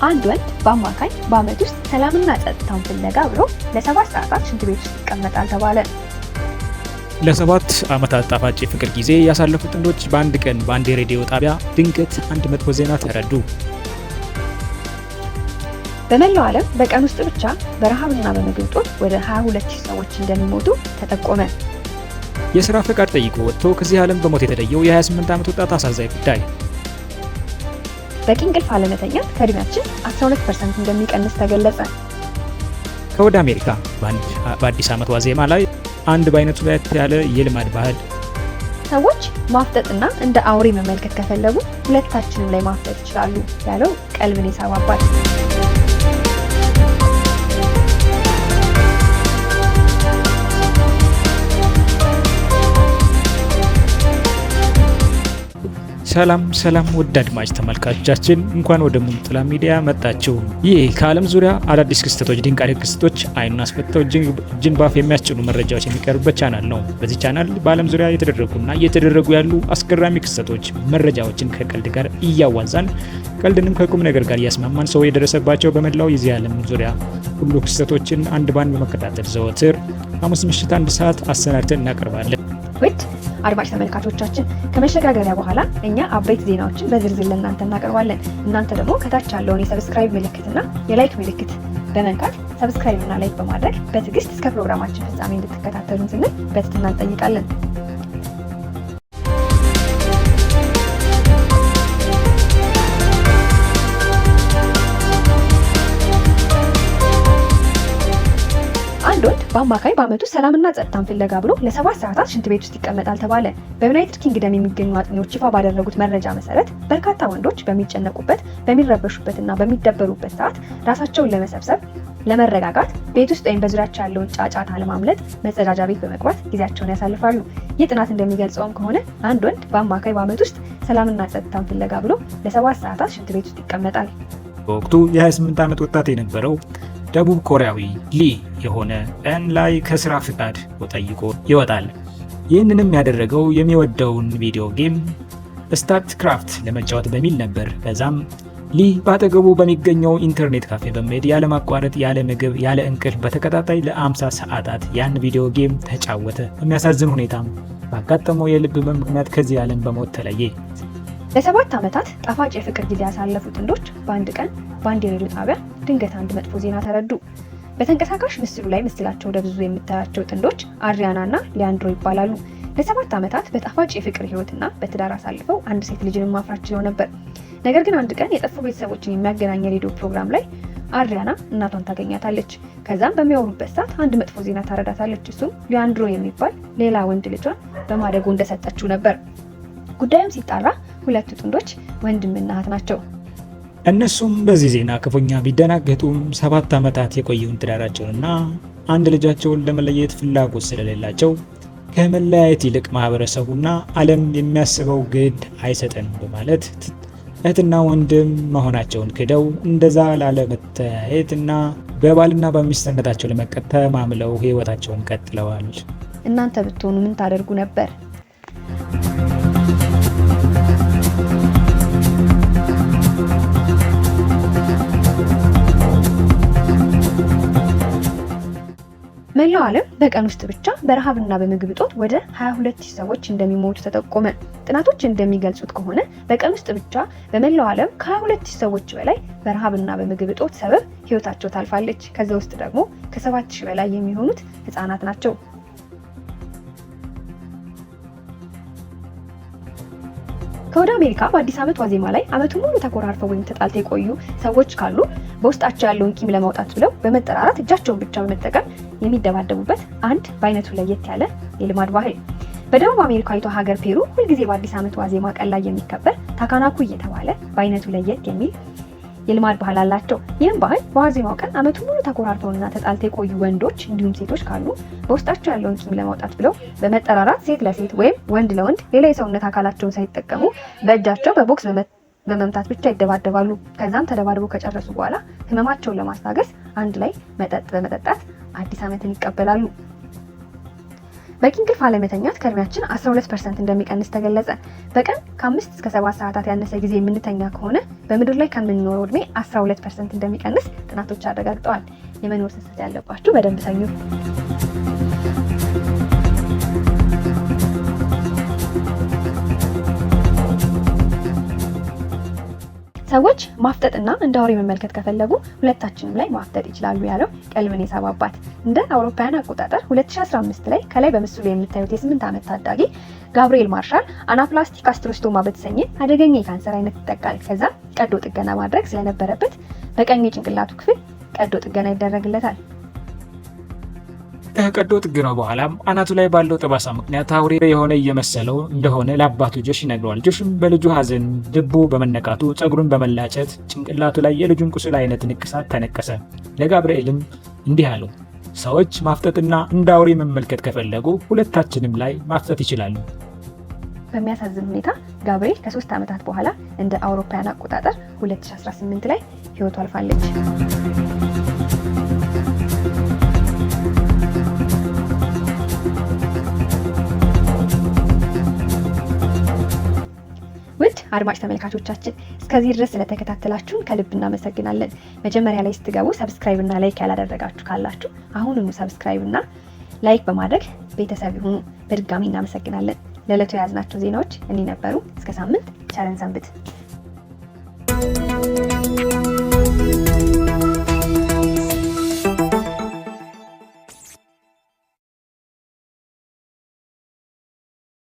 አንድ ወንድ በአማካኝ በአመት ውስጥ ሰላምና ጸጥታን ፍለጋ ብሎ ለ7 ሰዓታት ሽንት ቤት ውስጥ ይቀመጣል ተባለ። ለ7 ዓመታት ጣፋጭ የፍቅር ጊዜ ያሳለፉ ጥንዶች በአንድ ቀን በአንድ የሬዲዮ ጣቢያ ድንገት አንድ መጥፎ ዜና ተረዱ። በመላው ዓለም በቀን ውስጥ ብቻ በረሃብና በምግብ እጦት ወደ 22,000 ሰዎች እንደሚሞቱ ተጠቆመ። የሥራ ፈቃድ ጠይቆ ወጥቶ ከዚህ ዓለም በሞት የተለየው የ28 ዓመት ወጣት አሳዛኝ ጉዳይ። በቂ እንቅልፍ አለመተኛት ከዕድሜያችን 12% እንደሚቀንስ ተገለጸ። ከወደ አሜሪካ በአዲስ ዓመት ዋዜማ ላይ አንድ በአይነቱ ለየት ያለ የልማድ ባህል። ሰዎች ማፍጠጥና እንደ አውሬ መመልከት ከፈለጉ ሁለታችንም ላይ ማፍጠጥ ይችላሉ ያለው ቀልብን የሳበ አባት። ሰላም ውድ አድማጭ ተመልካቾቻችን እንኳን ወደ ሙሉጥላ ሚዲያ መጣችሁ። ይህ ከዓለም ዙሪያ አዳዲስ ክስተቶች፣ ድንቃድንቅ ክስተቶች አይኑን አስፈተው እጅን ባፍ የሚያስጭኑ መረጃዎች የሚቀርቡበት ቻናል ነው። በዚህ ቻናል በዓለም ዙሪያ የተደረጉና እየተደረጉ ያሉ አስገራሚ ክስተቶች፣ መረጃዎችን ከቀልድ ጋር እያዋዛን ቀልድንም ከቁም ነገር ጋር እያስማማን ሰው የደረሰባቸው በመላው የዚህ ዓለም ዙሪያ ሁሉ ክስተቶችን አንድ ባንድ በመከታተል ዘወትር ሐሙስ ምሽት 1 ሰዓት አሰናድተን እናቀርባለን። ውድ አድማጭ ተመልካቾቻችን ከመሸጋገሪያ በኋላ እኛ አበይት ዜናዎችን በዝርዝር ለእናንተ እናቀርባለን። እናንተ ደግሞ ከታች ያለውን የሰብስክራይብ ምልክትና የላይክ ምልክት በመንካት ሰብስክራይብ እና ላይክ በማድረግ በትዕግስት እስከ ፕሮግራማችን ፍጻሜ እንድትከታተሉን ስንል በትህትና እንጠይቃለን። በአማካይ በአመቱ ሰላምና ጸጥታን ፍለጋ ብሎ ለ7 ሰዓታት ሽንት ቤት ውስጥ ይቀመጣል ተባለ። በዩናይትድ ኪንግደም የሚገኙ አጥኚዎች ይፋ ባደረጉት መረጃ መሰረት በርካታ ወንዶች በሚጨነቁበት፣ በሚረበሹበትና በሚደበሩበት ሰዓት ራሳቸውን ለመሰብሰብ፣ ለመረጋጋት ቤት ውስጥ ወይም በዙሪያቸው ያለውን ጫጫታ ለማምለጥ መጸዳጃ ቤት በመግባት ጊዜያቸውን ያሳልፋሉ። ይህ ጥናት እንደሚገልጸውም ከሆነ አንድ ወንድ በአማካይ በአመት ውስጥ ሰላምና ጸጥታን ፍለጋ ብሎ ለ7 ሰዓታት ሽንት ቤት ውስጥ ይቀመጣል። በወቅቱ የ28 ዓመት ወጣት የነበረው ደቡብ ኮሪያዊ ሊ የሆነ ቀን ላይ ከስራ ፍቃድ ጠይቆ ይወጣል። ይህንንም ያደረገው የሚወደውን ቪዲዮ ጌም ስታርት ክራፍት ለመጫወት በሚል ነበር። ከዛም ሊ በአጠገቡ በሚገኘው ኢንተርኔት ካፌ በመሄድ ያለማቋረጥ ያለ ምግብ ያለ እንቅልፍ በተከታታይ ለ50 ሰዓታት ያን ቪዲዮ ጌም ተጫወተ። በሚያሳዝን ሁኔታም ባጋጠመው የልብ ህመም ምክንያት ከዚህ ዓለም በሞት ተለየ። ለ7 ዓመታት ጣፋጭ የፍቅር ጊዜ ያሳለፉ ጥንዶች በአንድ ቀን በአንድ የሬዲዮ ጣቢያ ድንገት አንድ መጥፎ ዜና ተረዱ። በተንቀሳቃሽ ምስሉ ላይ ምስላቸው ደብዝዞ የምታያቸው ጥንዶች አድሪያና እና ሊያንድሮ ይባላሉ። ለ7 ዓመታት በጣፋጭ የፍቅር ህይወትና በትዳር አሳልፈው አንድ ሴት ልጅን ማፍራት ችለው ነበር። ነገር ግን አንድ ቀን የጠፉ ቤተሰቦችን የሚያገናኝ የሬዲዮ ፕሮግራም ላይ አድሪያና እናቷን ታገኛታለች። ከዛም በሚያወሩበት ሰዓት አንድ መጥፎ ዜና ታረዳታለች። እሱም ሊያንድሮ የሚባል ሌላ ወንድ ልጇን በማደጎ እንደሰጠችው ነበር። ጉዳዩም ሲጣራ ሁለቱ ጥንዶች ወንድምና እህት ናቸው። እነሱም በዚህ ዜና ክፉኛ ቢደናገጡም 7 ዓመታት የቆየውን ትዳራቸውንና አንድ ልጃቸውን ለመለየት ፍላጎት ስለሌላቸው ከመለያየት ይልቅ ማህበረሰቡና ዓለም የሚያስበው ግድ አይሰጠን በማለት እህትና ወንድም መሆናቸውን ክደው እንደዛ ላለመተያየትና በባልና በሚስትነታቸው ለመቀጠል ተማምለው ህይወታቸውን ቀጥለዋል። እናንተ ብትሆኑ ምን ታደርጉ ነበር? መላው ዓለም በቀን ውስጥ ብቻ በረሃብና በምግብ እጦት ወደ 22,000 ሰዎች እንደሚሞቱ ተጠቆመ። ጥናቶች እንደሚገልጹት ከሆነ በቀን ውስጥ ብቻ በመላው ዓለም ከ22,000 ሰዎች በላይ በረሃብና በምግብ እጦት ሰበብ ህይወታቸው ታልፋለች። ከዛ ውስጥ ደግሞ ከ7,000 በላይ የሚሆኑት ህፃናት ናቸው። ከወደ አሜሪካ በአዲስ ዓመት ዋዜማ ላይ ዓመቱን ሙሉ ተኮራርፈው ወይም ተጣልተው የቆዩ ሰዎች ካሉ በውስጣቸው ያለውን ቂም ለማውጣት ብለው በመጠራራት እጃቸውን ብቻ በመጠቀም የሚደባደቡበት አንድ በአይነቱ ለየት ያለ የልማድ ባህል። በደቡብ አሜሪካዊቷ ሀገር ፔሩ ሁልጊዜ በአዲስ ዓመት ዋዜማ ቀን ላይ የሚከበር ታካናኩ እየተባለ በአይነቱ ለየት የሚል የልማድ ባህል አላቸው። ይህም ባህል በዋዜማው ቀን ዓመቱን ሙሉ ተኮራርፈውና ተጣልተው የቆዩ ወንዶች እንዲሁም ሴቶች ካሉ በውስጣቸው ያለውን ቂም ለማውጣት ብለው በመጠራራት ሴት ለሴት ወይም ወንድ ለወንድ ሌላ የሰውነት አካላቸውን ሳይጠቀሙ በእጃቸው በቦክስ በመምታት ብቻ ይደባደባሉ። ከዛም ተደባድበው ከጨረሱ በኋላ ህመማቸውን ለማስታገስ አንድ ላይ መጠጥ በመጠጣት አዲስ ዓመትን ይቀበላሉ። በቂ እንቅልፍ አለመተኛት ከእድሜያችን 12% እንደሚቀንስ ተገለጸ። በቀን ከ5 እስከ 7 ሰዓታት ያነሰ ጊዜ የምንተኛ ከሆነ በምድር ላይ ከምንኖረው እድሜ 12% እንደሚቀንስ ጥናቶች አረጋግጠዋል። የመኖር ስስት ያለባችሁ በደንብ ተኙ። ሰዎች ማፍጠጥና እንደ አውሬ መመልከት ከፈለጉ ሁለታችንም ላይ ማፍጠጥ ይችላሉ ያለው ቀልብን የሳባባት። እንደ አውሮፓውያን አቆጣጠር 2015 ላይ ከላይ በምስሉ ላይ የምታዩት የ8 ዓመት ታዳጊ ጋብሪኤል ማርሻል አናፕላስቲክ አስትሮስቶማ በተሰኘ አደገኛ የካንሰር አይነት ይጠቃል። ከዛ ቀዶ ጥገና ማድረግ ስለነበረበት በቀኝ የጭንቅላቱ ክፍል ቀዶ ጥገና ይደረግለታል። ከቀዶ ጥገናው በኋላም አናቱ ላይ ባለው ጠባሳ ምክንያት አውሬ የሆነ እየመሰለው እንደሆነ ለአባቱ ጆሽ ይነግረዋል። ጆሽም በልጁ ሐዘን ልቡ በመነካቱ ጸጉሩን በመላጨት ጭንቅላቱ ላይ የልጁን ቁስል አይነት ንቅሳት ተነቀሰ። ለጋብርኤልም እንዲህ አለው፣ ሰዎች ማፍጠጥና እንደ አውሬ መመልከት ከፈለጉ ሁለታችንም ላይ ማፍጠጥ ይችላሉ። በሚያሳዝን ሁኔታ ጋብርኤል ከ3 ዓመታት በኋላ እንደ አውሮፓውያን አቆጣጠር 2018 ላይ ህይወቱ አልፋለች። ውድ አድማጭ ተመልካቾቻችን እስከዚህ ድረስ ስለተከታተላችሁን ከልብ እናመሰግናለን። መጀመሪያ ላይ ስትገቡ ሰብስክራይብ እና ላይክ ያላደረጋችሁ ካላችሁ አሁኑኑ ሰብስክራይብ እና ላይክ በማድረግ ቤተሰብ ይሁኑ። በድጋሚ እናመሰግናለን። ለዕለቱ የያዝናቸው ዜናዎች እኒ ነበሩ። እስከ ሳምንት ቸርን ሰንብት።